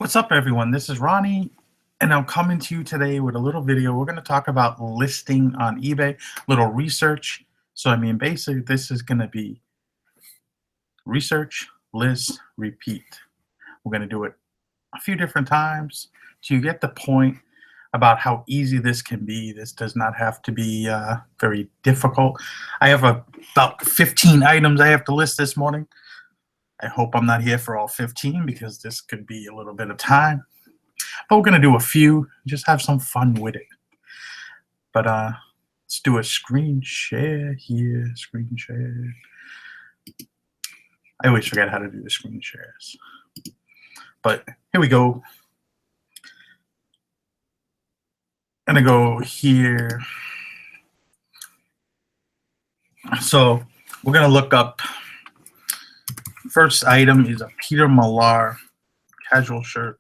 What's up, everyone? This is Ronnie, and I'm coming to you today with a little video. We're going to talk about listing on eBay, little research. So, basically, this is going to be research, list, repeat. We're going to do it a few different times till you get the point about how easy this can be. This does not have to be very difficult. I have about 15 items I have to list this morning. I hope I'm not here for all 15 because this could be a little bit of time. But we're going to do a few, just have some fun with it. But let's do a screen share here, screen share. I always forget how to do the screen shares. But here we go. I'm going to go here. So we're going to look up. First item is a Peter Millar casual shirt.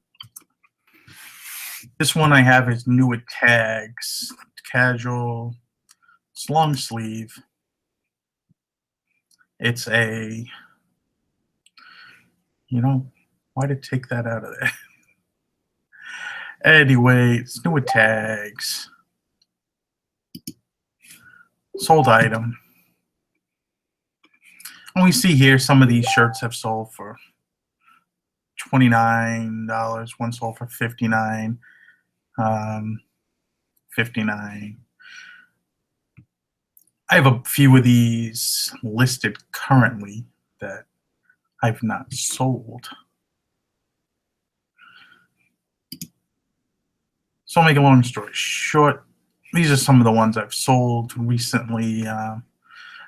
This one I have is new with tags, casual, it's long sleeve. It's a, why did it take that out of there? Anyway, it's new with tags. Sold item. And we see here some of these shirts have sold for $29. One sold for $59. $59. I have a few of these listed currently that I've not sold. So I'll make a long story short. These are some of the ones I've sold recently.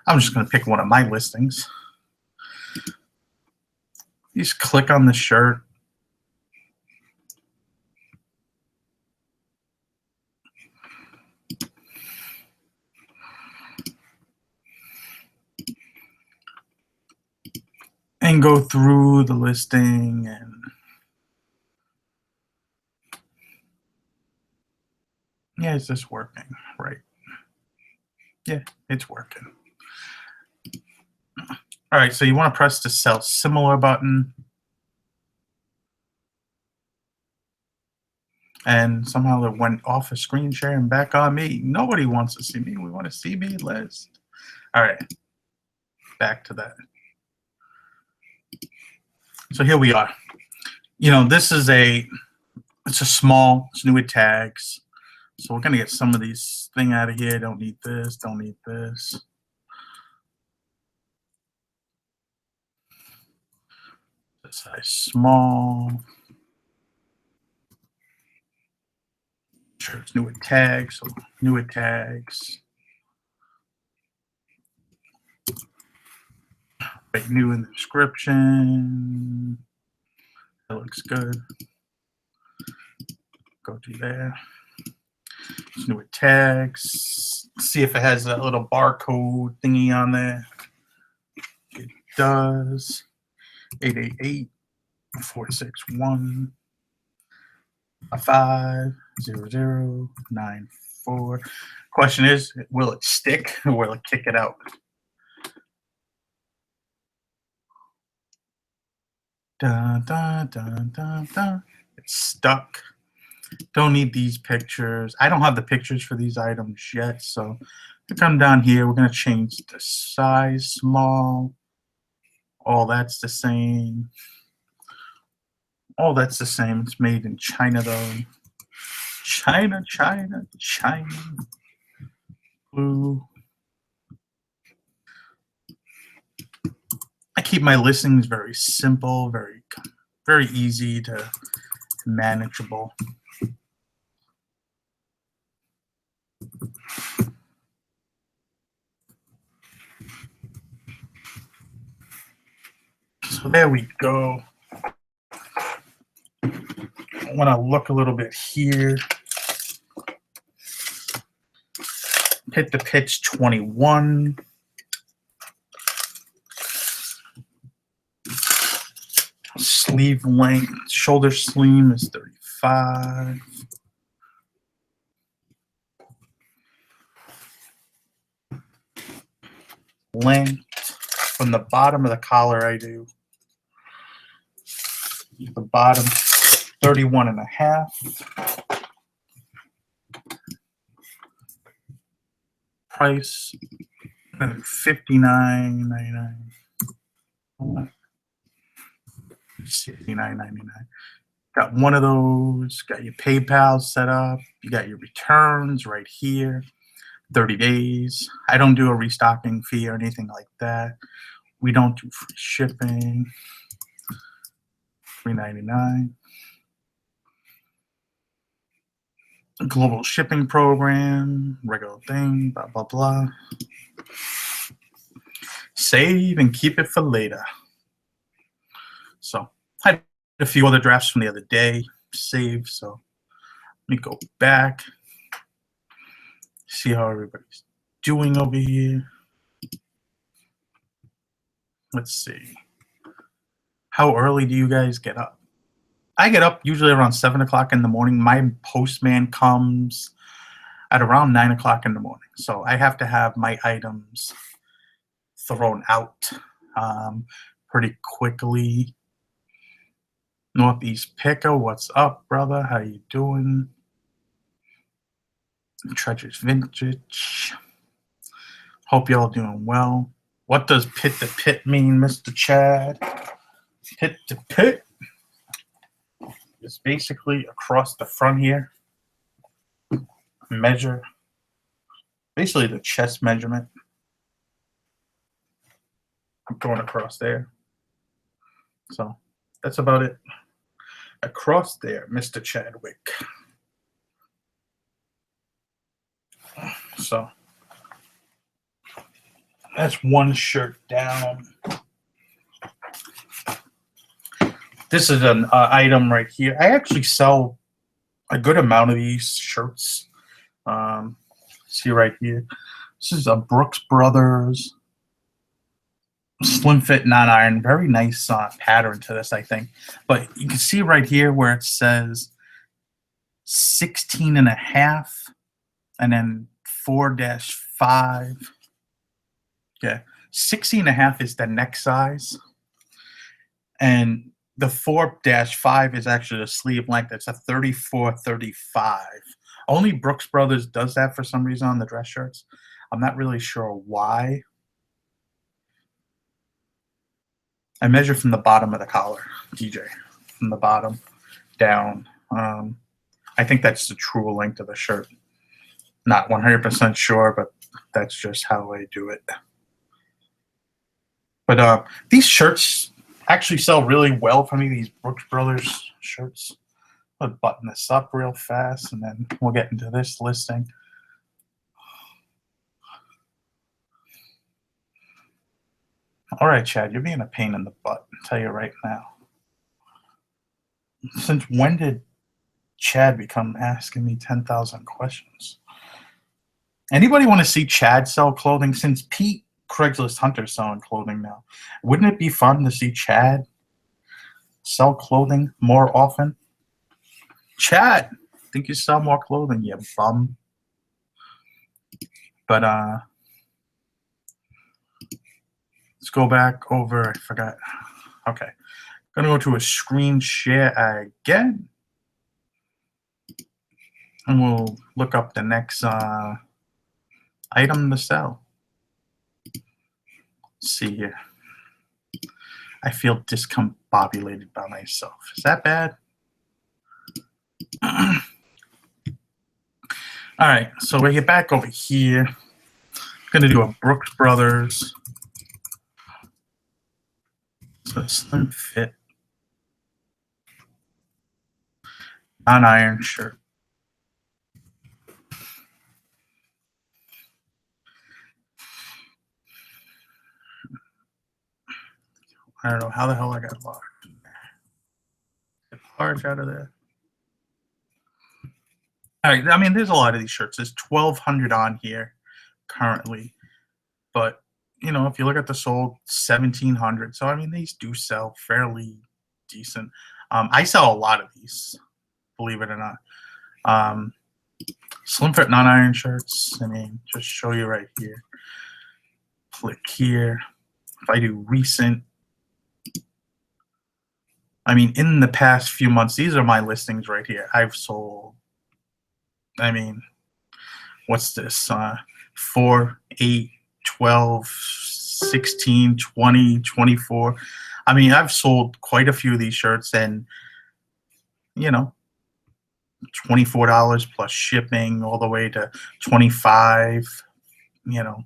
I'm just going to pick one of my listings. You just click on the shirt. And go through the listing and yeah, is this working? Right. Yeah, it's working. All right, so you want to press the sell similar button. And somehow it went off a screen share and back on me. Nobody wants to see me. We want to see me list. All right, back to that. So here we are. This is it's a small, it's new with tags. So we're gonna get some of these thing out of here. Don't need this, don't need this. This size small. Sure, it's new with tags, so new with tags. Right, new in the description. That looks good. Go to there. It's new with tags. See if it has a little barcode thingy on there. It does. 888-461-5094. Question is, will it stick or will it kick it out? Dun, dun, dun, dun, dun. It's stuck. Don't need these pictures. I don't have the pictures for these items yet, so to come down here, we're going to change the size small. All that's the same. All that's the same. It's made in China, though. China, China, China. Blue. I keep my listings very simple, very easy to manageable. So there we go. I want to look a little bit here. Hit the pitch 21. Sleeve length, shoulder seam is 35. Length from the bottom of the collar, I do the bottom 31 and a half. Price $59.99. $69.99. Got one of those. Got your PayPal set up. You got your returns right here. 30 days. I don't do a restocking fee or anything like that. We don't do free shipping. $3.99. Global shipping program, regular thing, blah, blah, blah. Save and keep it for later. So I had a few other drafts from the other day. Save. So let me go back. See how everybody's doing over here. Let's see. How early do you guys get up? I get up usually around 7 o'clock in the morning. My postman comes at around 9 o'clock in the morning. So I have to have my items thrown out pretty quickly. Northeast Picker, what's up, brother? How you doing? Treasures Vintage. Hope y'all doing well. What does pit to pit mean, Mr. Chad? Pit to pit. It's basically across the front here. Measure. Basically the chest measurement. I'm going across there. So that's about it. Across there, Mr. Chadwick. So that's one shirt down. This is an item right here. I actually sell a good amount of these shirts. See right here. This is a Brooks Brothers slim fit non-iron. Very nice pattern to this, I think. But you can see right here where it says 16 and a half and then 4-5. Okay. 16 and a half is the neck size. And the 4-5 is actually the sleeve length. It's a 34-35. Only Brooks Brothers does that for some reason on the dress shirts. I'm not really sure why. I measure from the bottom of the collar, DJ, from the bottom down. I think that's the true length of the shirt. Not 100% sure, but that's just how I do it. But these shirts actually sell really well for me, these Brooks Brothers shirts. I'll button this up real fast, and then we'll get into this listing. All right, Chad, you're being a pain in the butt, I'll tell you right now. Since when did Chad become asking me 10,000 questions? Anybody want to see Chad sell clothing? Since Pete Craigslist Hunter's selling clothing now, wouldn't it be fun to see Chad sell clothing more often? Chad, think you sell more clothing, you bum. But let's go back over. I forgot. Okay, gonna go to a screen share again, and we'll look up the next item to sell. Let's see here. I feel discombobulated by myself. Is that bad? All right, so we get back over here. I'm gonna do a Brooks Brothers. So slim fit non-iron shirt. I don't know how the hell I got large. Get large out of there. All right, I mean, there's a lot of these shirts. There's 1,200 on here currently, but you know, if you look at the sold, 1,700. So I mean, these do sell fairly decent. I sell a lot of these, believe it or not. Slim fit non-iron shirts. I mean, just show you right here. Click here. If I do recent, I mean, in the past few months, these are my listings right here. I've sold, I mean, what's this? 4, 8, 12, 16, 20, 24. I mean, I've sold quite a few of these shirts, and, you know, $24 plus shipping all the way to 25, you know,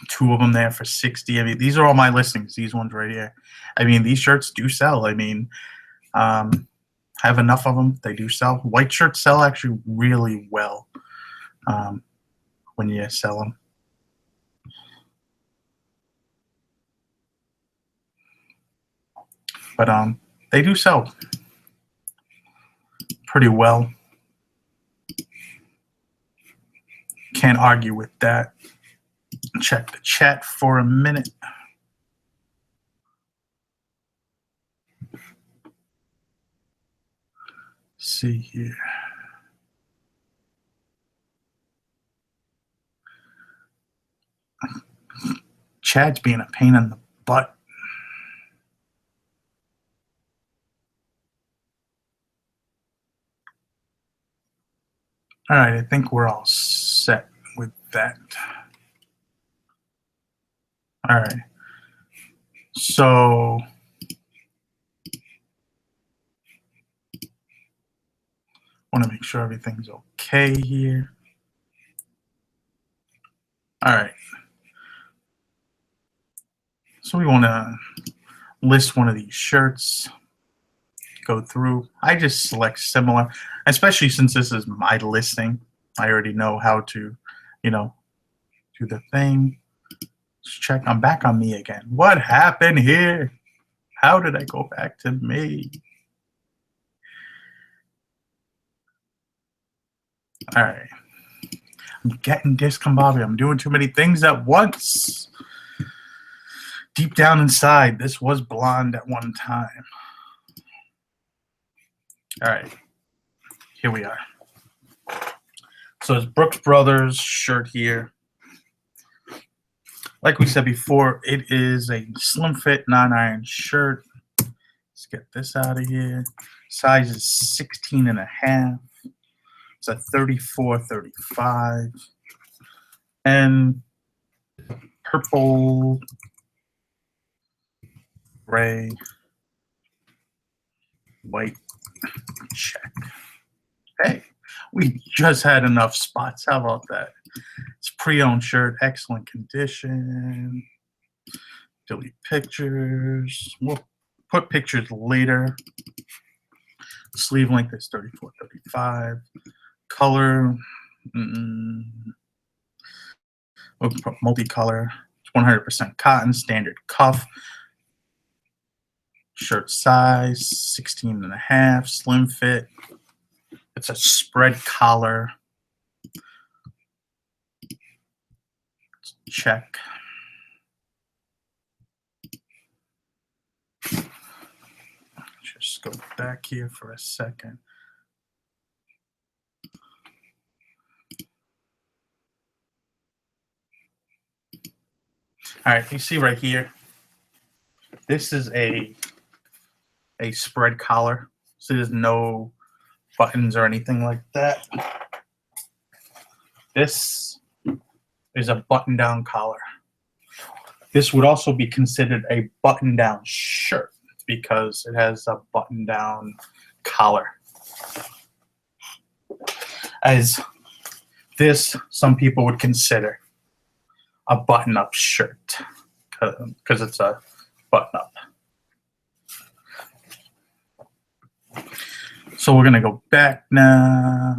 two of them there for 60. I mean, these are all my listings, these ones right here. I mean, these shirts do sell. I mean, I have enough of them. They do sell. White shirts sell actually really well when you sell them. But they do sell pretty well. Can't argue with that. Check the chat for a minute. See here. Chad's being a pain in the butt. All right, I think we're all set with that. All right. So want to make sure everything's okay here. All right. So we want to list one of these shirts, go through. I just select similar, especially since this is my listing. I already know how to, you know, do the thing. Let's check. I'm back on me again. What happened here? How did I go back to me? All right. I'm getting discombobulated. I'm doing too many things at once. Deep down inside, this was blonde at one time. All right. Here we are. So it's Brooks Brothers shirt here. Like we said before, it is a slim fit non-iron shirt. Let's get this out of here. Size is 16 and a half. It's a 34, 35. And purple, gray, white, check. Hey, we just had enough spots. How about that? It's pre-owned shirt, excellent condition. Delete pictures. We'll put pictures later. Sleeve length is 34, 35. Color, we'll put multicolor. It's 100% cotton, standard cuff. Shirt size, 16 and a half, slim fit. It's a spread collar. Check. Just go back here for a second. All right, you see right here, this is a spread collar, so there's no buttons or anything like that. This is a button-down collar. This would also be considered a button-down shirt because it has a button-down collar. As this, some people would consider a button-up shirt because it's a button-up. So we're gonna go back now.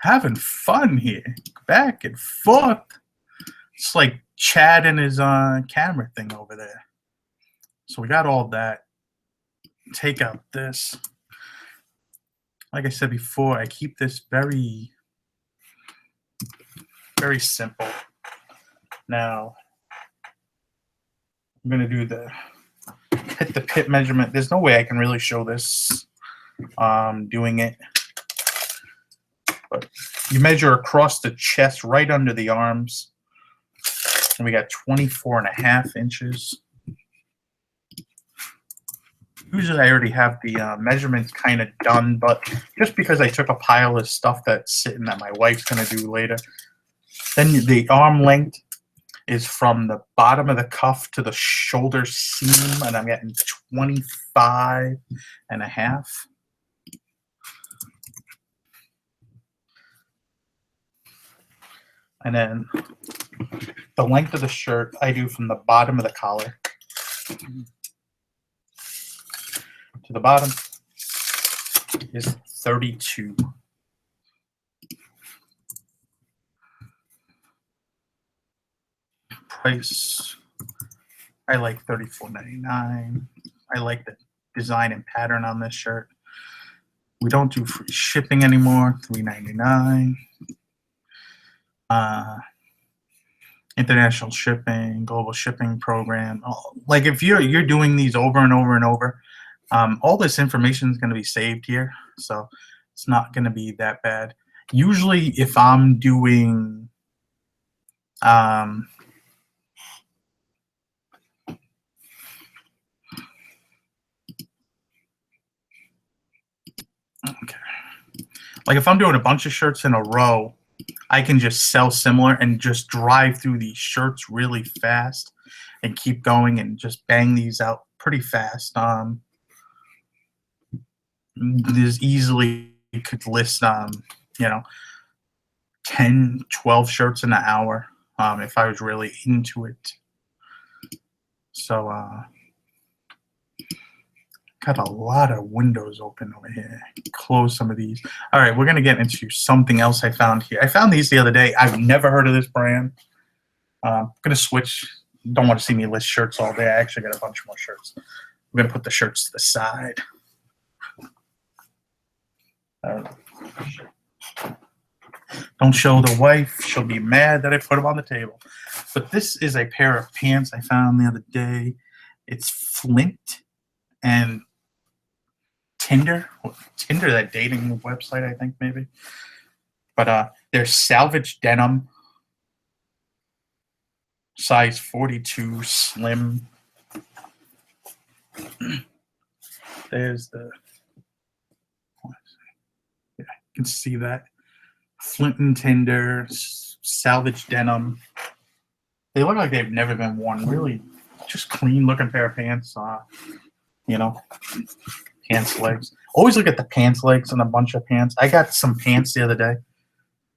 Having fun here, back and forth. It's like Chad and his camera thing over there. So we got all that. Take out this. Like I said before, I keep this very, very simple. Now, I'm gonna do the hit the pit measurement. There's no way I can really show this doing it. But you measure across the chest, right under the arms. And we got 24 and a half inches. Usually I already have the measurements kind of done, but just because I took a pile of stuff that's sitting that my wife's going to do later, then the arm length is from the bottom of the cuff to the shoulder seam, and I'm getting 25 and a half. And then the length of the shirt I do from the bottom of the collar to the bottom is 32. Price, I like $34.99. I like the design and pattern on this shirt. We don't do free shipping anymore, $3.99. International shipping, global shipping program. Like if you're doing these over and over and over, all this information is going to be saved here, so it's not going to be that bad. Usually, if I'm doing okay, like if I'm doing a bunch of shirts in a row, I can just sell similar and just drive through these shirts really fast and keep going and just bang these out pretty fast. There's easily, you could list, 10, 12 shirts in an hour if I was really into it. So, got a lot of windows open over here. Close some of these. All right, we're going to get into something else I found here. I found these the other day. I've never heard of this brand. I'm going to switch. Don't want to see me list shirts all day. I actually got a bunch more shirts. I'm going to put the shirts to the side. Don't show the wife. She'll be mad that I put them on the table. But this is a pair of pants I found the other day. It's Flint and Tinder, that dating website, I think, maybe. But they're salvage denim, size 42, slim. There's the, yeah, you can see that. Flint and Tinder, salvage denim. They look like they've never been worn. Really, just clean looking pair of pants. Pants legs. Always look at the pants legs and a bunch of pants. I got some pants the other day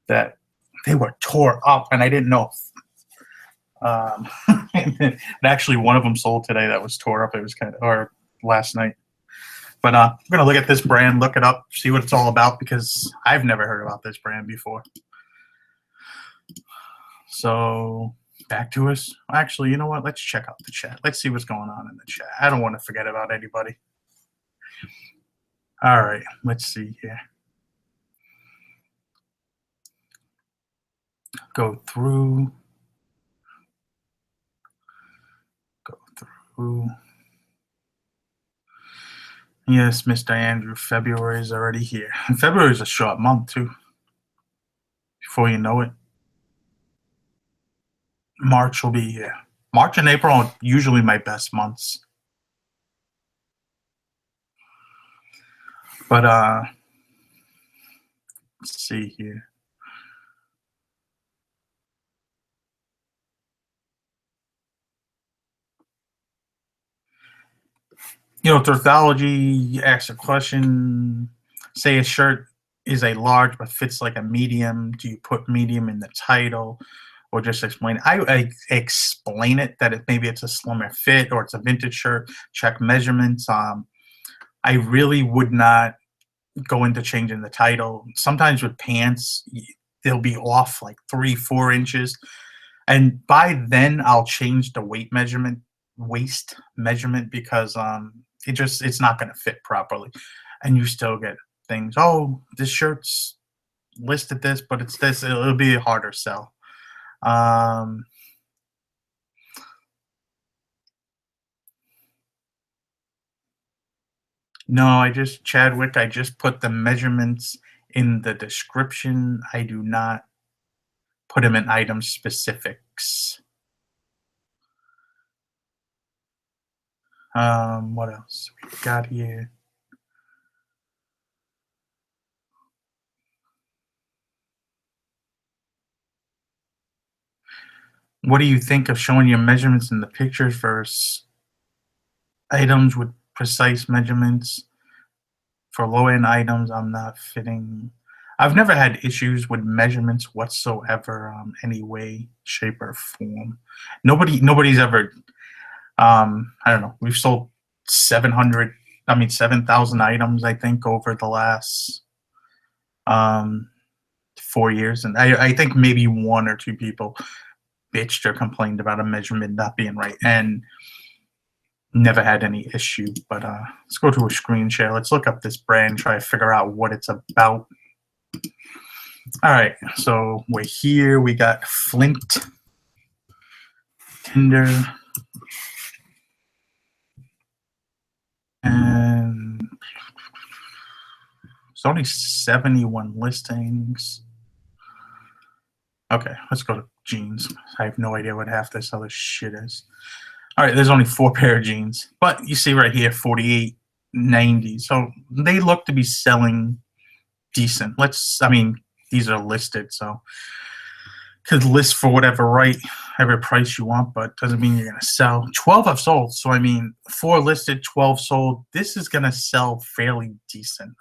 that they were tore up, and I didn't know. And actually, one of them sold today that was tore up. It was or last night. But I'm gonna look at this brand, look it up, see what it's all about, because I've never heard about this brand before. So back to us. Actually, you know what? Let's check out the chat. Let's see what's going on in the chat. I don't want to forget about anybody. All right, let's see here. Go through. Yes, Mr. Andrew, February is already here. And February is a short month, too. Before you know it. March will be here. March and April are usually my best months. But, let's see here. Thurthology asks a question. Say a shirt is a large but fits like a medium. Do you put medium in the title, or just explain it? I explain it that maybe it's a slimmer fit or it's a vintage shirt. Check measurements. I really would not go into changing the title. Sometimes with pants, they'll be off like 3-4 inches, and by then I'll change the waist measurement, because it's not going to fit properly, and you still get things. Oh, this shirt's listed this, but it's this. It'll be a harder sell. No, Chadwick, I just put the measurements in the description. I do not put them in item specifics. What else we got here? What do you think of showing your measurements in the pictures versus items with precise measurements? For low end items, I'm not fitting. I've never had issues with measurements whatsoever, any way, shape, or form. Nobody's ever. I don't know. We've sold 700. I mean, 7,000 items. I think over the last um, 4 years, and I think maybe one or two people bitched or complained about a measurement not being right, and never had any issue. But let's go to a screen share. Let's look up this brand, try to figure out what it's about. All right, so we're here. We got Flint, Tinder, and it's only 71 listings. Okay, let's go to jeans. I have no idea what half this other shit is. All right, there's only 4 pair of jeans, but you see right here, 48.90. So they look to be selling decent. I mean, these are listed, so could list for whatever price you want, but doesn't mean you're gonna sell. 12 have sold, so I mean, 4 listed, 12 sold. This is gonna sell fairly decent.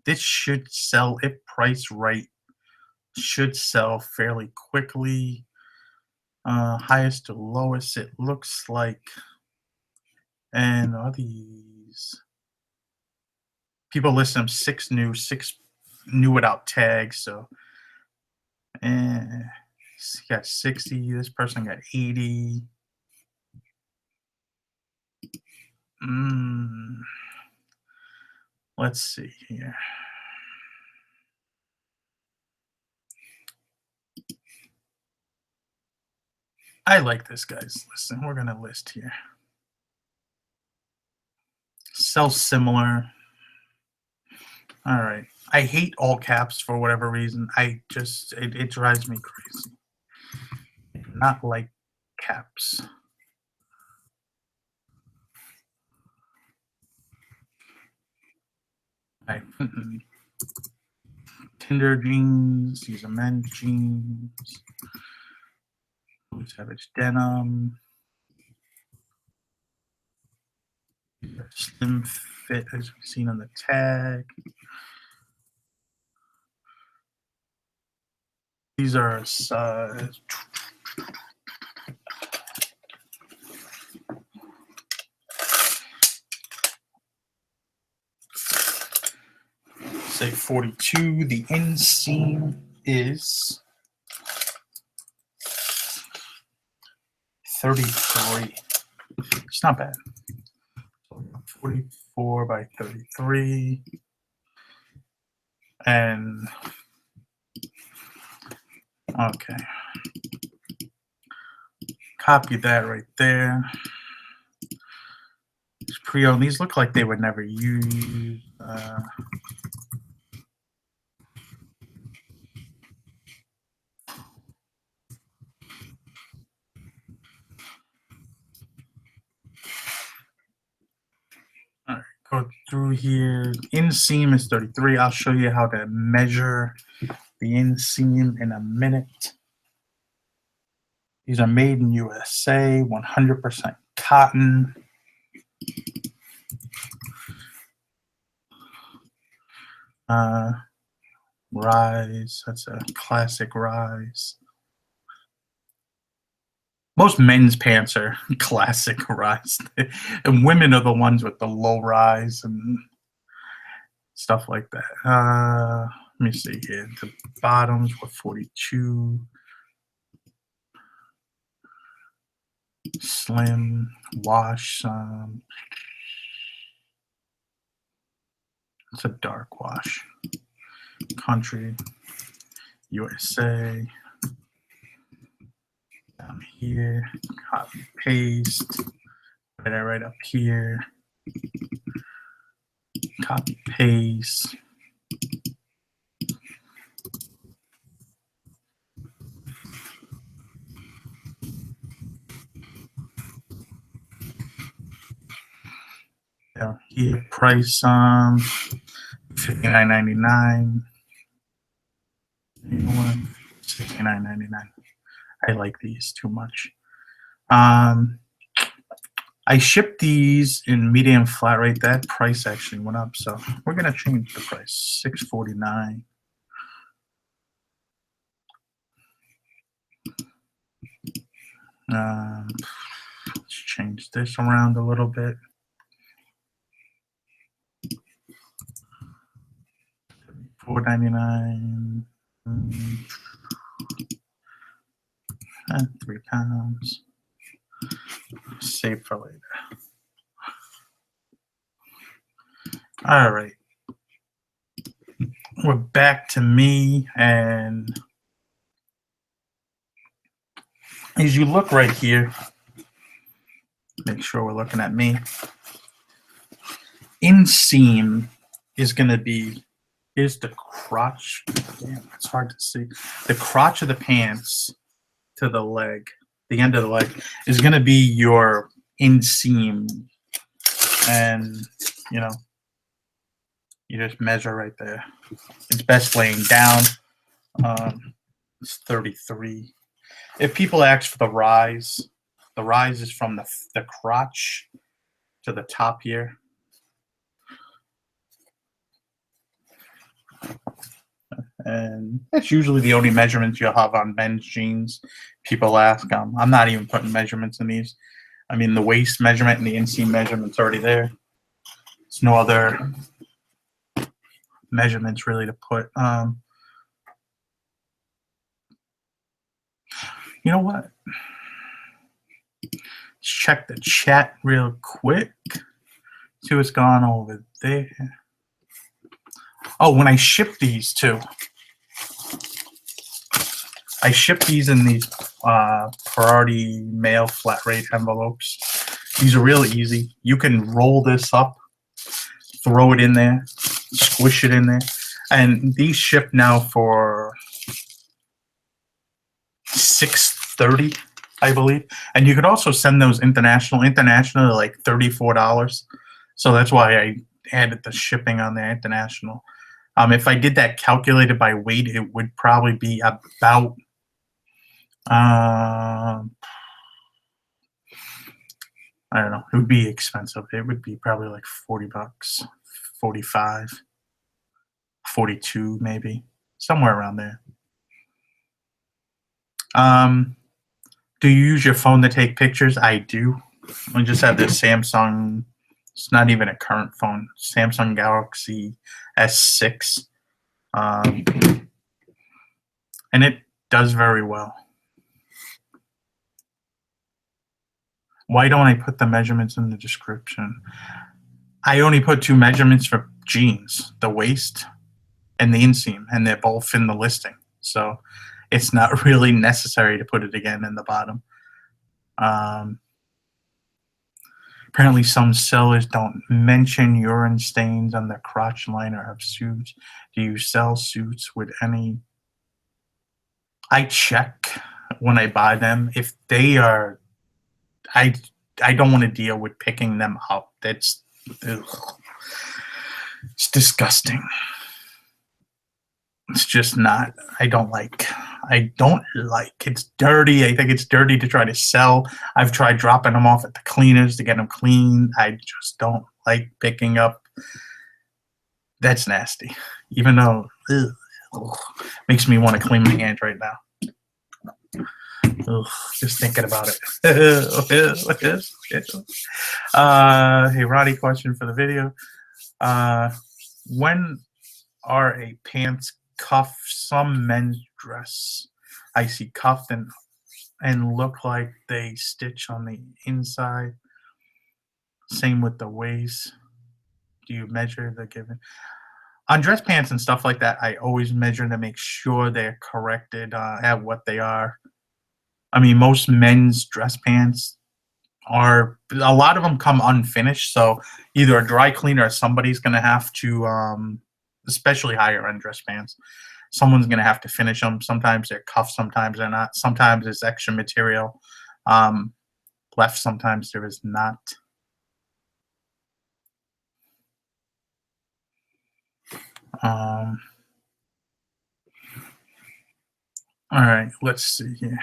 This should sell if priced right. Should sell fairly quickly. Highest to lowest, it looks like. And are these people list them 6 new without tags, so got 60. This person got 80. Let's see here. I like this guy's listing. We're gonna list here. Sell similar. All right. I hate all caps for whatever reason. It drives me crazy. I do not like caps. Right. Tinder jeans. These are men's jeans. Blue Savage denim. Slim fit, as we've seen on the tag. These are say 42. The inseam is 33. It's not bad. 44 by 33. And okay. Copy that right there. It's pre-owned. These look like they were never used. All right, go through here. Inseam is 33. I'll show you how to measure the inseam in a minute. These are made in USA, 100% cotton. Rise, that's a classic rise. Most men's pants are classic rise, and women are the ones with the low rise and stuff like that. Let me see here. The bottoms were 42. Slim, wash. It's a dark wash. Country, USA. Down here, copy paste. Put it right up here. Copy paste. Here, price $59.99. You know what? $69.99. I like these too much. I shipped these in medium flat rate. That price actually went up, so we're gonna change the price. $6.49. Let's change this around a little bit. $4.99. And 3 pounds. Save for later. All right. We're back to me, and as you look right here, make sure we're looking at me. Inseam is going to be, here's the crotch. Damn, it's hard to see. The crotch of the pants to the leg, the end of the leg, is going to be your inseam. And, you know, you just measure right there. It's best laying down. It's 33. If people ask for the rise is from the crotch to the top here. And that's usually the only measurements you'll have on men's jeans. People ask, I'm not even putting measurements in these. I mean, the waist measurement and the inseam measurement's already there. There's no other measurements really to put. You know what? Let's check the chat real quick. See what's going on over there. Oh, when I ship these too, I ship these in these priority mail flat rate envelopes. These are really easy. You can roll this up, throw it in there, squish it in there, and these ship now for $6.30, I believe. And you could also send those international. International are like $34. So that's why I added the shipping on the international. If I did that calculated by weight, it would probably be about I don't know. It would be expensive. It would be probably like $40, 45, 42 maybe, somewhere around there. Do you use your phone to take pictures? I do. I just have this Samsung. It's not even a current phone. Samsung Galaxy S6, and it does very well. Why don't I put the measurements in the description? I only put 2 measurements for jeans, the waist and the inseam, and they're both in the listing. So it's not really necessary to put it again in the bottom. Apparently some sellers don't mention urine stains on the crotch liner of suits. Do you sell suits with any? I check when I buy them. If they are, I don't want to deal with picking them up. It's disgusting. It's just not, I don't like. It's dirty. I think it's dirty to try to sell. I've tried dropping them off at the cleaners to get them clean. I just don't like picking up. That's nasty. Even though, makes me want to clean my hands right now. Just thinking about it. Hey, Roddy, question for the video. When are a pants cuff? Some men's dress I see cuffed and look like they stitch on the inside. Same with the waist. Do you measure the given? On dress pants and stuff like that, I always measure to make sure they're corrected at what they are. I mean, most men's dress pants are, a lot of them come unfinished, so either a dry cleaner or somebody's going to have to, especially higher end dress pants, someone's going to have to finish them. Sometimes they're cuffed, sometimes they're not. Sometimes there's extra material left, sometimes there is not. Um, all right, let's see here.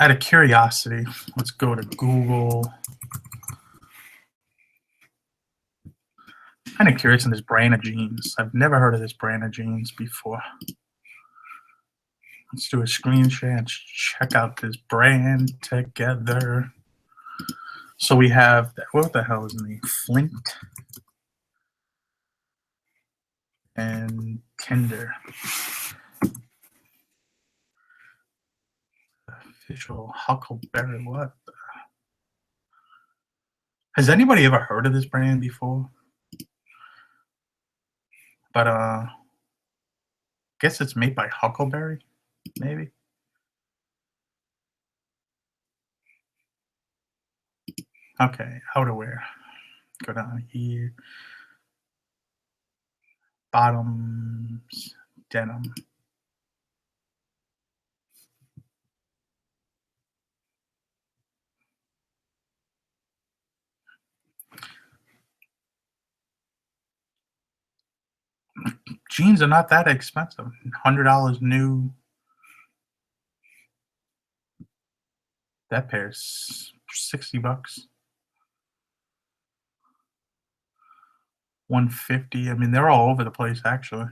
Out of curiosity, let's go to Google. Kind of curious on this brand of jeans. I've never heard of this brand of jeans before. Let's do a screen share and check out this brand together. So we have, what the hell is the name? Flint and Tender. Official Huckleberry, what? Has anybody ever heard of this brand before? But guess it's made by Huckleberry, maybe. Okay, outerwear. Go down here. Bottoms, denim. Jeans are not that expensive. $100 new. That pair's $60. 150. I mean, they're all over the place actually.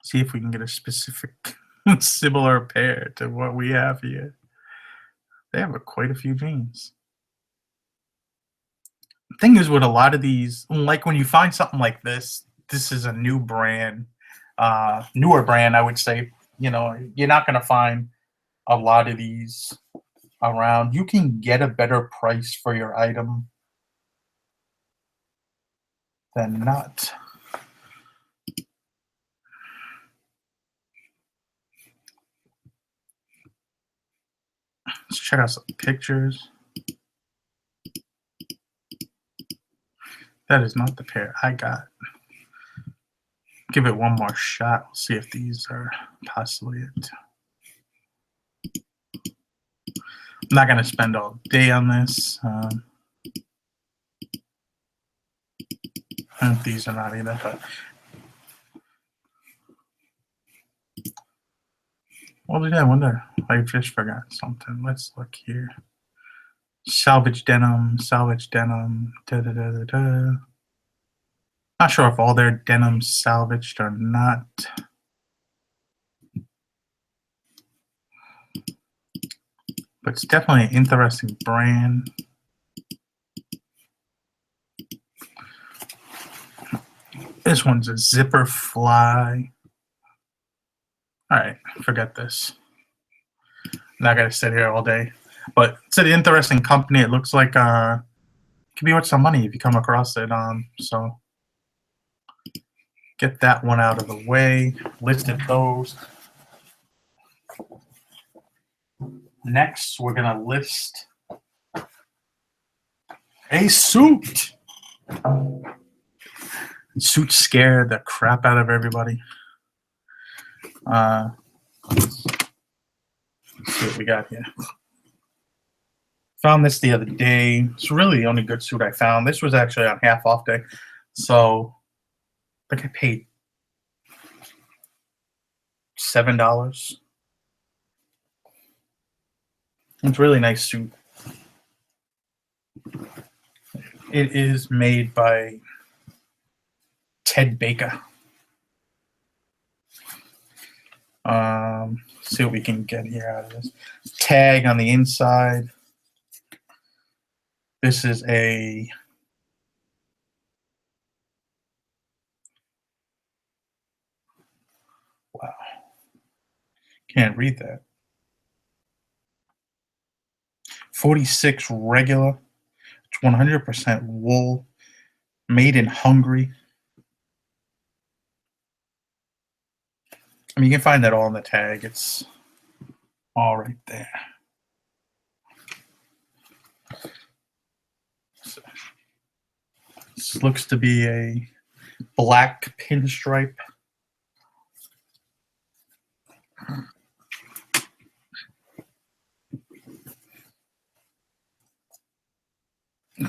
See if we can get a specific similar pair to what we have here. They have quite a few jeans. Thing is with a lot of these, like when you find something like this is a new brand, newer brand, I would say. You know, you're not going to find a lot of these around. You can get a better price for your item than not. Let's check out some pictures. That is not the pair I got. Give it one more shot. We'll see if these are possibly it. I'm not going to spend all day on this. And these are not either. But what did I wonder? I just forgot something. Let's look here. Salvage denim, salvage denim. Da da da da da. Not sure if all their denim's salvaged or not. But it's definitely an interesting brand. This one's a zipper fly. All right, forget this. I'm not gonna sit here all day. But it's an interesting company. It looks like it could be worth some money if you come across it. So get that one out of the way. Listed those. Next, we're gonna list a suit. Suits scare the crap out of everybody. Let's see what we got here. Found this the other day. It's really the only good suit I found. This was actually on half off day, so I think I paid $7. It's a really nice suit. It is made by Ted Baker. See what we can get here out of this. Tag on the inside. This is a wow. Can't read that. 46 regular. It's 100% wool. Made in Hungary. I mean, you can find that all on the tag. It's all right there. So, this looks to be a black pinstripe.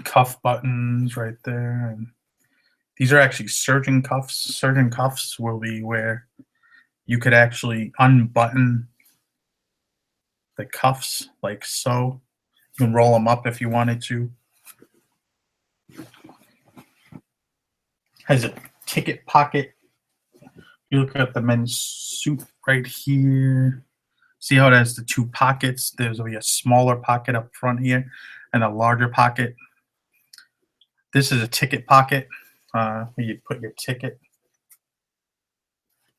cuff buttons right there, and these are actually surgeon cuffs. Surgeon cuffs will be where you could actually unbutton the cuffs like so. You can roll them up if you wanted to. Has a ticket pocket. You look at the men's suit right here. See how it has the two pockets? There's will be a smaller pocket up front here and a larger pocket. This is a ticket pocket. Where you put your ticket.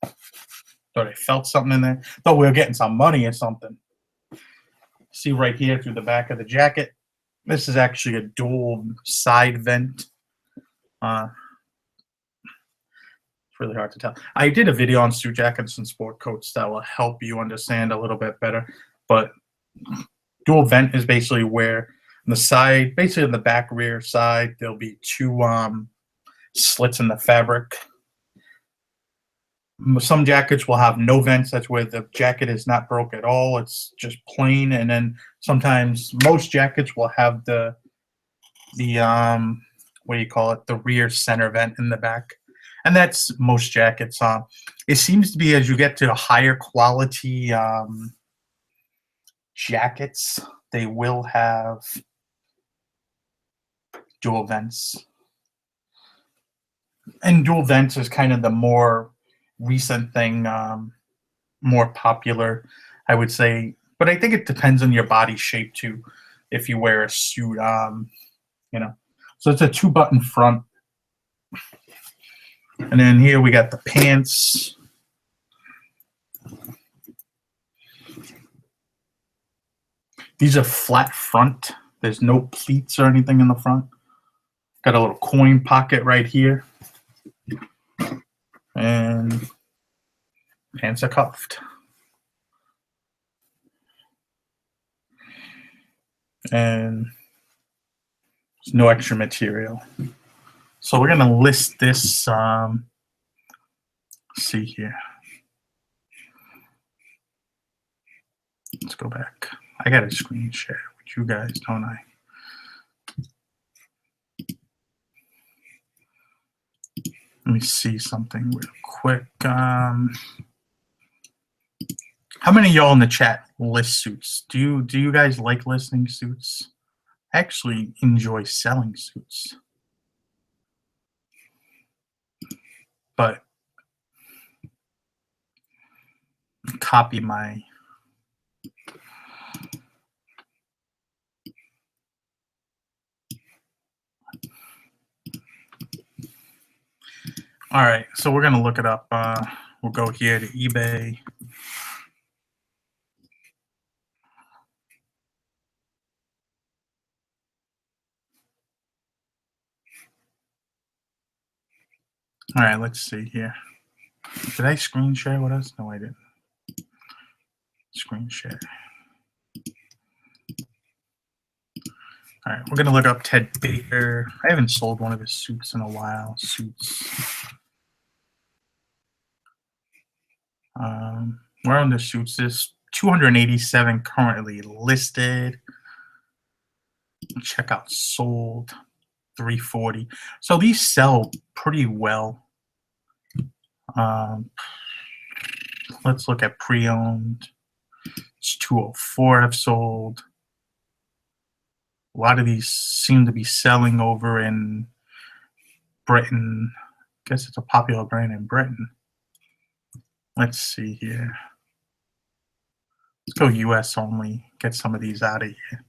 Thought I felt something in there. Thought we were getting some money or something. See right here through the back of the jacket. This is actually a dual side vent. It's really hard to tell. I did a video on suit jackets and sport coats that will help you understand a little bit better. But dual vent is basically where on the side, basically on the back rear side, there'll be two slits in the fabric. Some jackets will have no vents. That's where the jacket is not broke at all. It's just plain. And then sometimes most jackets will have the what do you call it? The rear center vent in the back. And that's most jackets. It seems to be as you get to higher quality jackets, they will have dual vents. And dual vents is kind of the more recent thing, more popular, I would say. But I think it depends on your body shape too. If you wear a suit, you know. So it's a 2-button front. And then here we got the pants. These are flat front. There's no pleats or anything in the front. Got a little coin pocket right here. And pants are cuffed. And there's no extra material. So we're going to list this. See here. Let's go back. I got a screen share with you guys, don't I? Let me see something real quick. How many of y'all in the chat list suits? Do you guys like listing suits? I actually enjoy selling suits. But copy my all right, so we're gonna look it up. We'll go here to eBay. All right, let's see here. Did I screen share with us? No, I didn't. Screen share. All right, we're gonna look up Ted Baker. I haven't sold one of his suits in a while. Suits. We're on the suits. There's 287 currently listed. Check out sold 340. So these sell pretty well. Let's look at pre-owned. It's 204 have sold. A lot of these seem to be selling over in Britain. I guess it's a popular brand in Britain. Let's see here. Let's go US only. Get some of these out of here.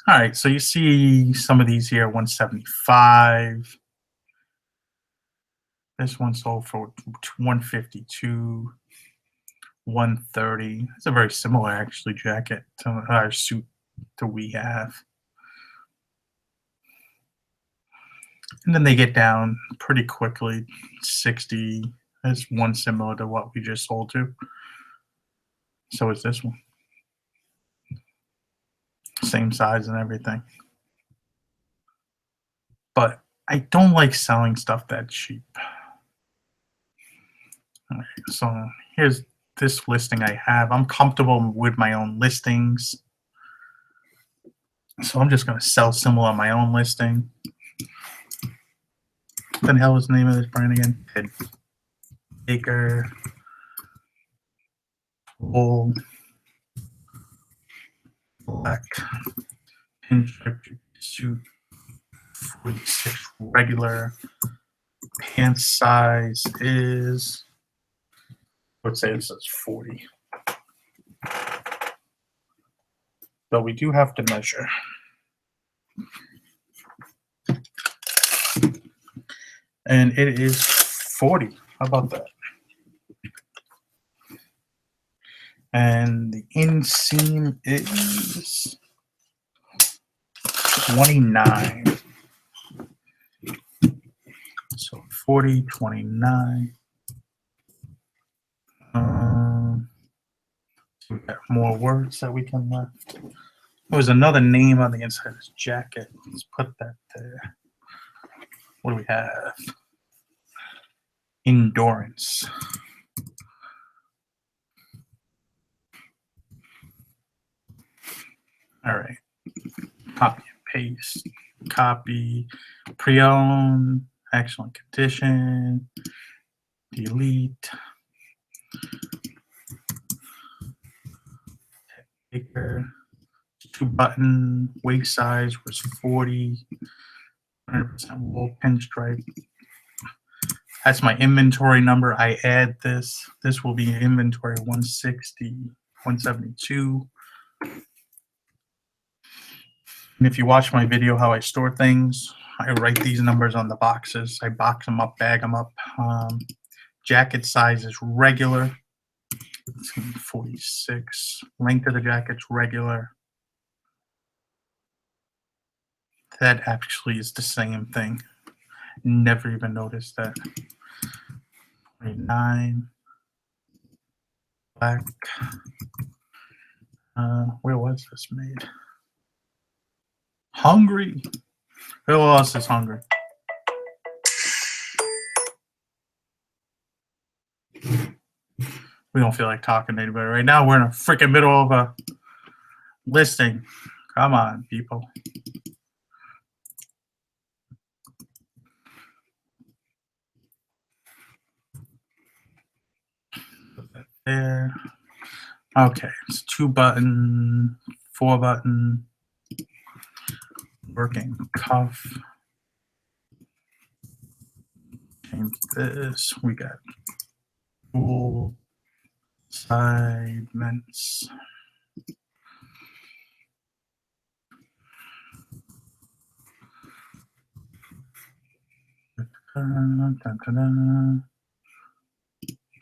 All right, so you see some of these here, 175. This one sold for 152, 130. It's a very similar, actually, jacket to our suit that we have. And then they get down pretty quickly, 60. There's one similar to what we just sold to. So is this one. Same size and everything. But I don't like selling stuff that cheap. All right, so here's this listing I have. I'm comfortable with my own listings. So I'm just going to sell symbol on my own listing. What the hell is the name of this brand again? Ted Baker. Full black pinstripe suit, 46 regular. Pant size is, let's say it says 40. But we do have to measure. And it is 40. How about that? And the inseam is 29. So 40, 29. So we got more words that we can left. There was another name on the inside of this jacket. Let's put that there. What do we have? Endurance. All right. Copy and paste. Copy. Pre-owned. Excellent condition. Delete. Taker. 2-button. Waist size was 40. 100% wool pinstripe. That's my inventory number. I add this. This will be inventory 160, 172. And if you watch my video how I store things, I write these numbers on the boxes. I box them up, bag them up. Jacket size is regular. It's going to be 46. Length of the jacket's regular. That actually is the same thing. Never even noticed that. 29. Black. Where was this made? Hungry. Who else is hungry? We don't feel like talking to anybody right now. We're in a freaking middle of a listing. Come on, people. Put that there. Okay, it's 2-button, 4-button, working cuff. Change this. We got full side vents.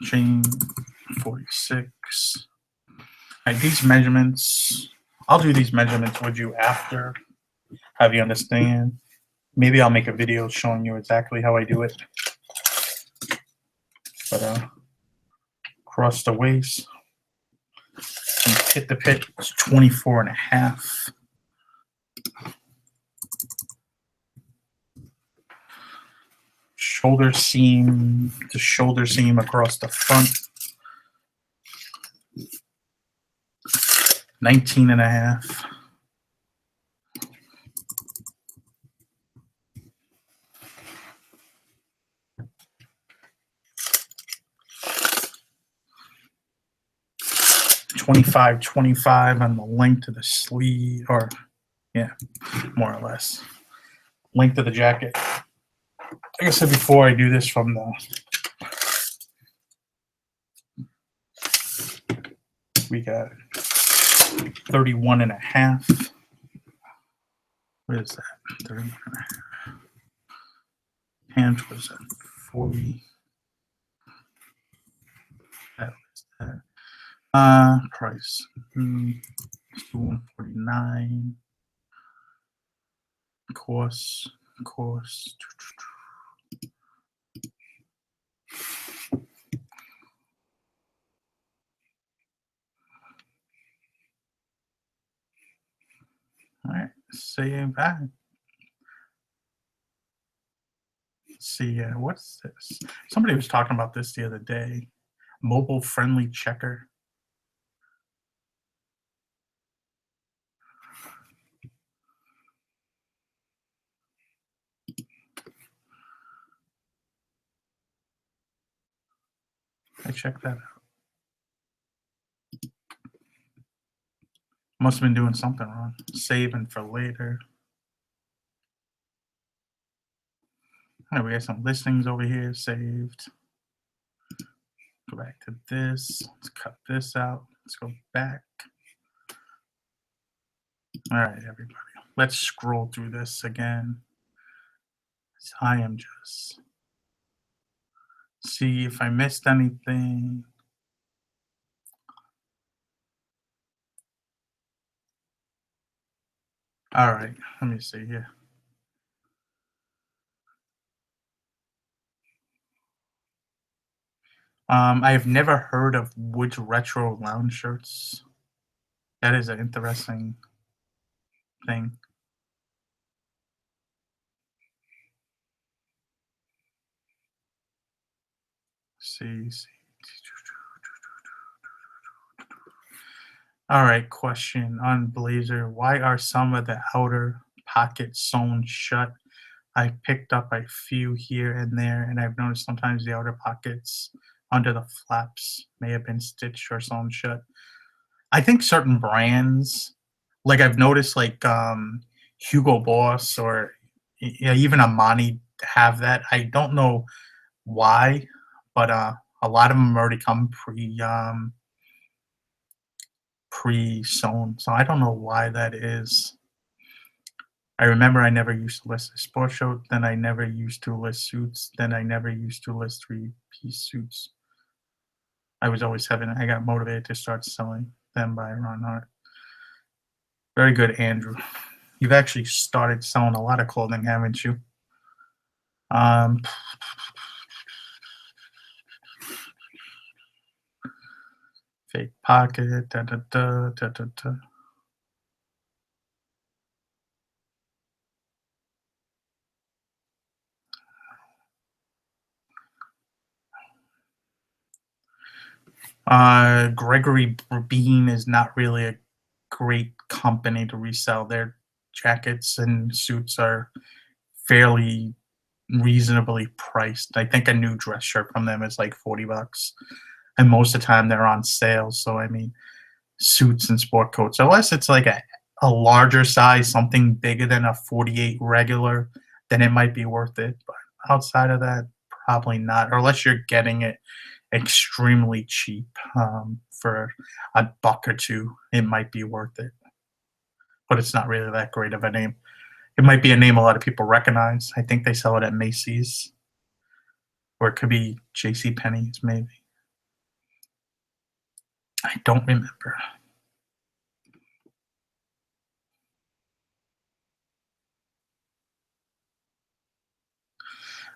Chain 46. All right, these measurements, I'll do these measurements with you after, have you understand. Maybe I'll make a video showing you exactly how I do it. But across the waist, from pit to pit, it's 24.5. Shoulder seam to shoulder seam across the front, 19.5. $25.25 on the length of the sleeve, or yeah, more or less. Length of the jacket. Like I said before, I do this from the, we got 31.5. What is that? 31.5. Pants was at 40. That was that. Price 149. Course. All right, save that. See, what's this? Somebody was talking about this the other day. Mobile friendly checker. I checked that out. Must have been doing something wrong. Saving for later. All right, we got some listings over here saved. Go back to this. Let's cut this out. Let's go back. All right, everybody. Let's scroll through this again. I am just see if I missed anything. All right, let me see here. I've never heard of Woods retro lounge shirts. That is an interesting thing. See. All right, question on Blazer. Why are some of the outer pockets sewn shut? I picked up a few here and there, and I've noticed sometimes the outer pockets under the flaps may have been stitched or sewn shut. I think certain brands, like I've noticed, like Hugo Boss or even Amani have that. I don't know why, but a lot of them already come pre-sewn, so I don't know why that is. I remember I never used to list a sports shirt, then I never used to list suits, then I never used to list three-piece suits. I got motivated to start selling them by Ron Hart. Very good, Andrew. You've actually started selling a lot of clothing, haven't you? Fake pocket, da da da da da da. Gregory Bean is not really a great company to resell. Their jackets and suits are fairly reasonably priced. I think a new dress shirt from them is like $40, and most of the time they're on sale. So I mean, suits and sport coats, unless it's like a larger size, something bigger than a 48 regular, then it might be worth it. But outside of that, probably not, or unless you're getting it extremely cheap for a buck or two, it might be worth it. But it's not really that great of a name. It might be a name a lot of people recognize. I think they sell it at Macy's, or it could be J.C. Penney's, maybe. I don't remember.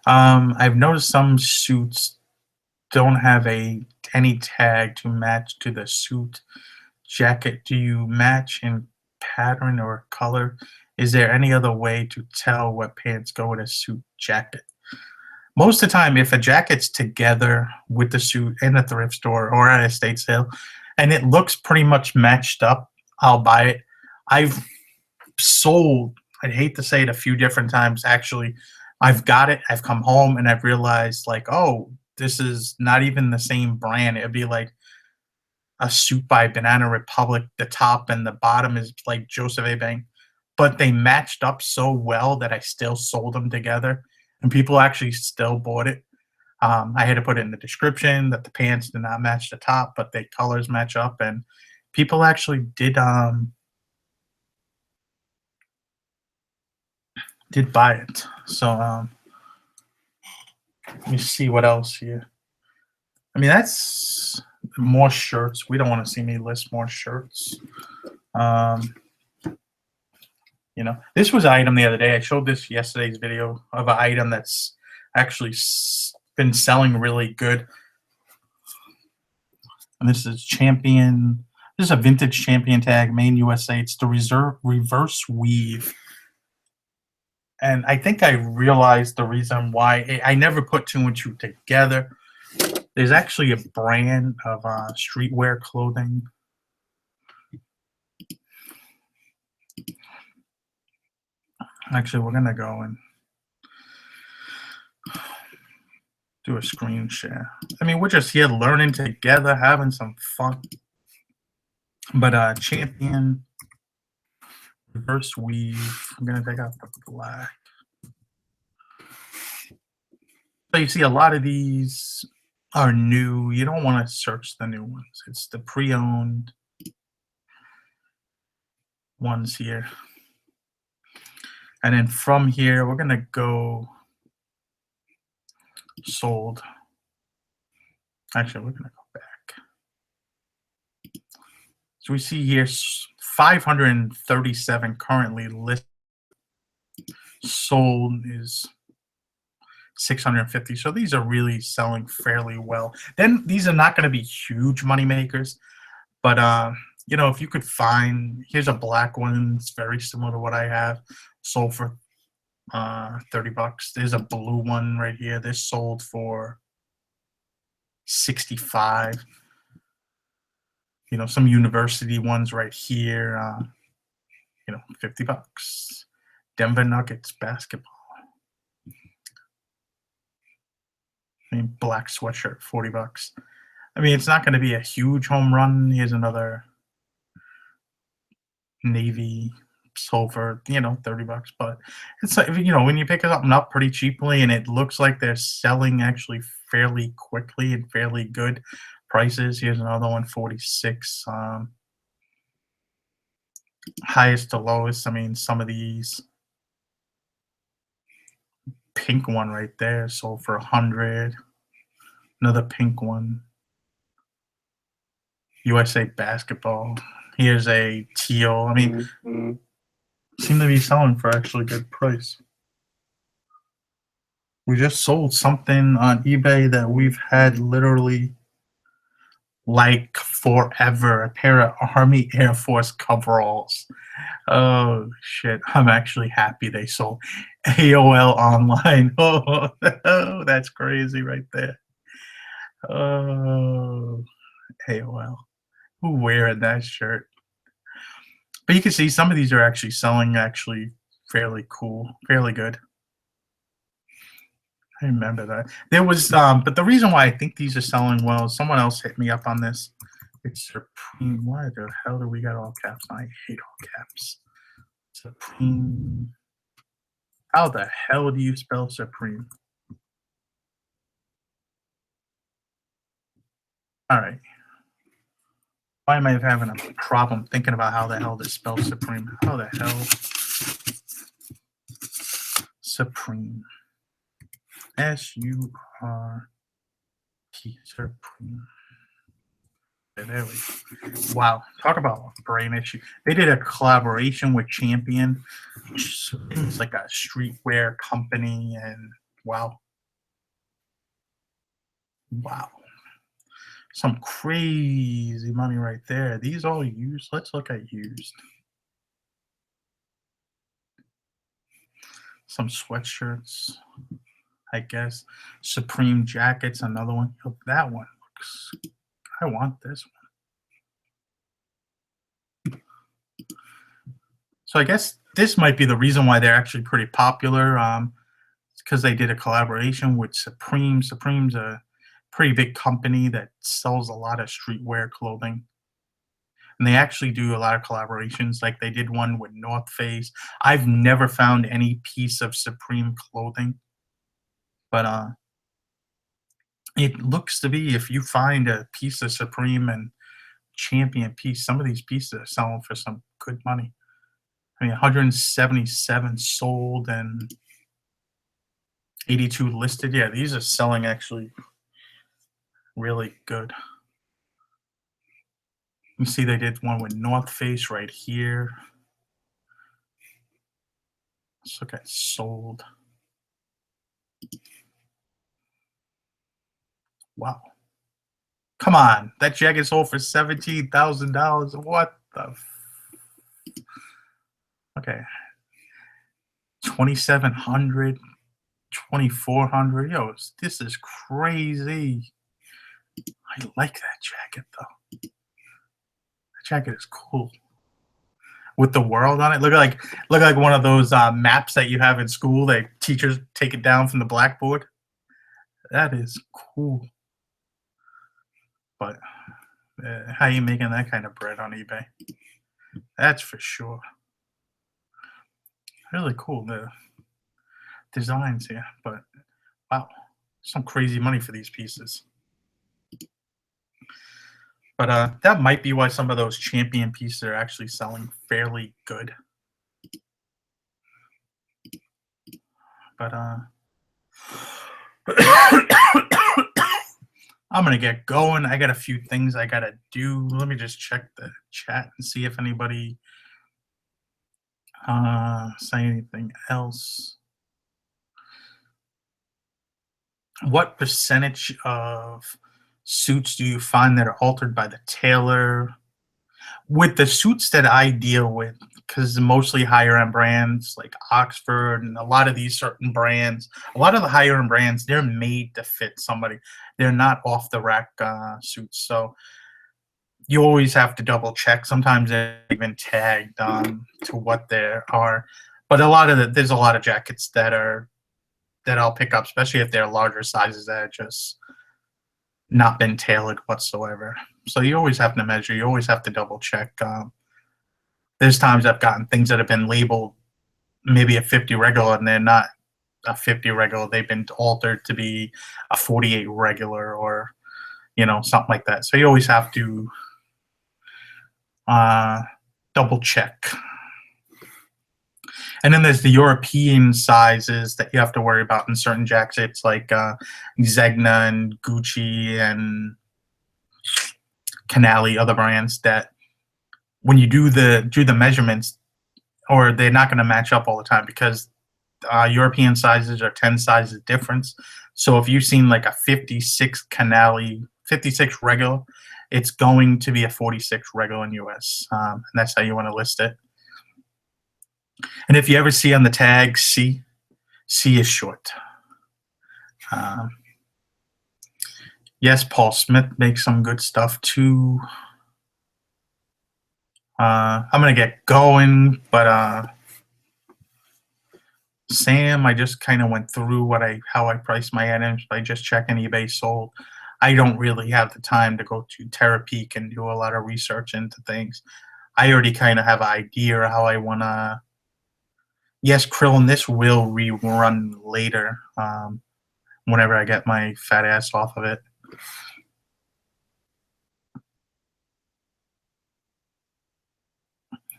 I've noticed some suits don't have any tag to match to the suit jacket. Do you match in pattern or color? Is there any other way to tell what pants go with a suit jacket? Most of the time, if a jacket's together with the suit in a thrift store or at a estate sale, and it looks pretty much matched up, I'll buy it. I've sold, I'd hate to say it, a few different times actually. I've got it, I've come home, and I've realized, like, oh, this is not even the same brand. It'd be like a suit by Banana Republic. The top and the bottom is like Joseph A. Bank, but they matched up so well that I still sold them together, and people actually still bought it. I had to put it in the description that the pants did not match the top, but the colors match up, and people actually did buy it. So let me see what else here. I mean, that's more shirts. We don't want to see me list more shirts. Um, this was an item the other day. I showed this yesterday's video of an item that's actually been selling really good. And this is Champion. This is a vintage Champion tag, Maine, USA. It's the reverse weave. And I think I realized the reason why. I never put two and two together. There's actually a brand of streetwear clothing. Actually, we're going to go and Do a screen share. I mean, we're just here learning together, having some fun. But champion reverse weave. I'm gonna take out the black. So you see a lot of these are new. You don't want to search the new ones. It's the pre-owned ones here. And then from here, we're gonna go sold. Actually, we're gonna go back. So we see here 537 currently listed. Sold is 650. So these are really selling fairly well. Then these are not going to be huge money makers, but you know, if you could find, here's a black one. It's very similar to what I have. Sold for 30 bucks. There's a blue one right here. This sold for 65. You know, some university ones right here. You know, 50 bucks. Denver Nuggets basketball. I mean, black sweatshirt, 40 bucks. I mean, it's not going to be a huge home run. Here's another navy silver, you know, 30 bucks. But it's like, you know, when you pick something up pretty cheaply and it looks like they're selling actually fairly quickly and fairly good prices. Here's another one, 46. Highest to lowest. I mean, some of these. Pink one right there sold for 100. Another pink one. USA basketball. Here's a teal. I mean, seem to be selling for actually good price. We just sold something on eBay that we've had literally like forever. A pair of Army Air Force coveralls. Oh shit! I'm actually happy they sold. AOL online. Oh, that's crazy right there. Oh, AOL. Who wearing that shirt? But you can see some of these are actually selling actually fairly cool, fairly good. I remember that. There was, but the reason why I think these are selling well, someone else hit me up on this. It's Supreme. Why the hell do we got all caps? I hate all caps. Supreme. How the hell do you spell Supreme? All right. Why am I having a problem thinking about how the hell to spell Supreme? How the hell? Supreme. S-U-R-P. Supreme. There we go. Wow. Talk about a brain issue. They did a collaboration with Champion. It's like a streetwear company, and wow. Wow. Some crazy money right there. These all used. Let's look at used. Some sweatshirts, I guess. Supreme jackets, another one. Oh, that one looks. I want this one. So I guess this might be the reason why they're actually pretty popular. Because they did a collaboration with Supreme. Supreme's a pretty big company that sells a lot of streetwear clothing. And they actually do a lot of collaborations. Like they did one with North Face. I've never found any piece of Supreme clothing. But it looks to be, if you find a piece of Supreme and Champion piece, some of these pieces are selling for some good money. I mean, 177 sold and 82 listed. Yeah, these are selling actually really good. You see they did one with North Face right here. Let's look at sold. Wow. Come on. That jacket sold for $17,000. What the? Okay. 2,700, 2,400. Yo, this is crazy. I like that jacket though. That jacket is cool. With the world on it. Look like one of those maps that you have in school that teachers take it down from the blackboard. That is cool. But how you making that kind of bread on eBay? That's for sure. Really cool, the designs here, but wow, some crazy money for these pieces. But that might be why some of those champion pieces are actually selling fairly good. But I'm gonna get going. I got a few things I gotta do. Let me just check the chat and see if anybody say anything else. What percentage of suits do you find that are altered by the tailor? With the suits that I deal with, because mostly higher end brands like Oxford and a lot of these certain brands, a lot of the higher end brands, they're made to fit somebody. They're not off the rack suits. So you always have to double check. Sometimes they're even tagged to what they are. But there's a lot of jackets that I'll pick up, especially if they're larger sizes that are just not been tailored whatsoever. So you always have to measure. You always have to double check. There's times I've gotten things that have been labeled maybe a 50 regular, and they're not a 50 regular. They've been altered to be a 48 regular, or something like that. So you always have to double check. And then there's the European sizes that you have to worry about in certain jackets, like Zegna and Gucci and Canali, other brands that when you do the measurements, or they're not going to match up all the time, because European sizes are 10 sizes difference. So if you've seen like a 56 Canali, 56 regular, it's going to be a 46 regular in US, and that's how you want to list it. And if you ever see on the tag C is short. Yes, Paul Smith makes some good stuff too. I'm gonna get going, but Sam, I just kind of went through how I price my items by just checking eBay sold. I don't really have the time to go to Terapeak and do a lot of research into things. I already kind of have an idea how I want to. Yes, Krillin, this will rerun later, whenever I get my fat ass off of it.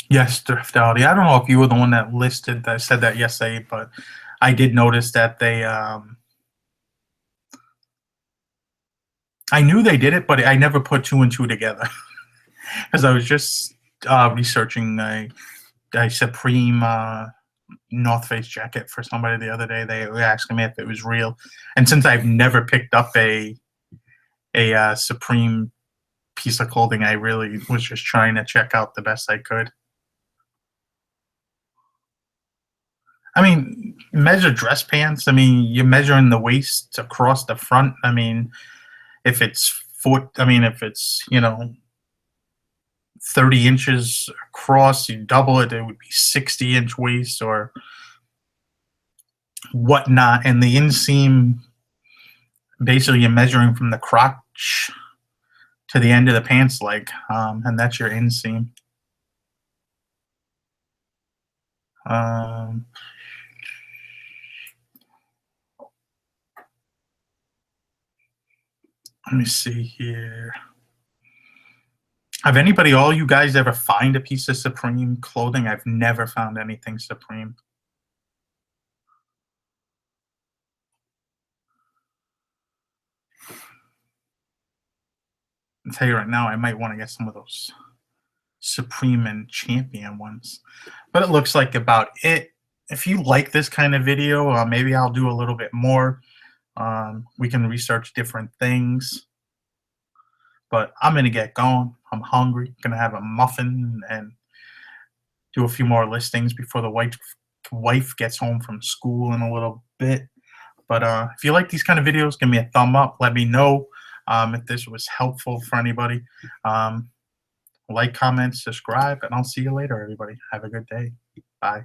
Yes, Thriftality. I don't know if you were the one that said that yesterday, but I did notice that they. I knew they did it, but I never put two and two together because I was just researching a Supreme North Face jacket for somebody the other day. They were asking me if it was real, and since I've never picked up a Supreme piece of clothing, I really was just trying to check out the best I could. I mean, measure dress pants. I mean, you're measuring the waist across the front. I mean, if it's 30 inches across, you double it, it would be 60-inch waist or whatnot. And the inseam, basically you're measuring from the crotch to the end of the pants leg, and that's your inseam. Let me see here. Have all you guys ever find a piece of Supreme clothing? I've never found anything Supreme. I'll tell you right now, I might want to get some of those Supreme and Champion ones. But it looks like about it. If you like this kind of video, maybe I'll do a little bit more. We can research different things. But I'm going to get going. I'm hungry. Going to have a muffin and do a few more listings before the wife gets home from school in a little bit. But if you like these kind of videos, give me a thumb up. Let me know if this was helpful for anybody. Like, comment, subscribe, and I'll see you later, everybody. Have a good day. Bye.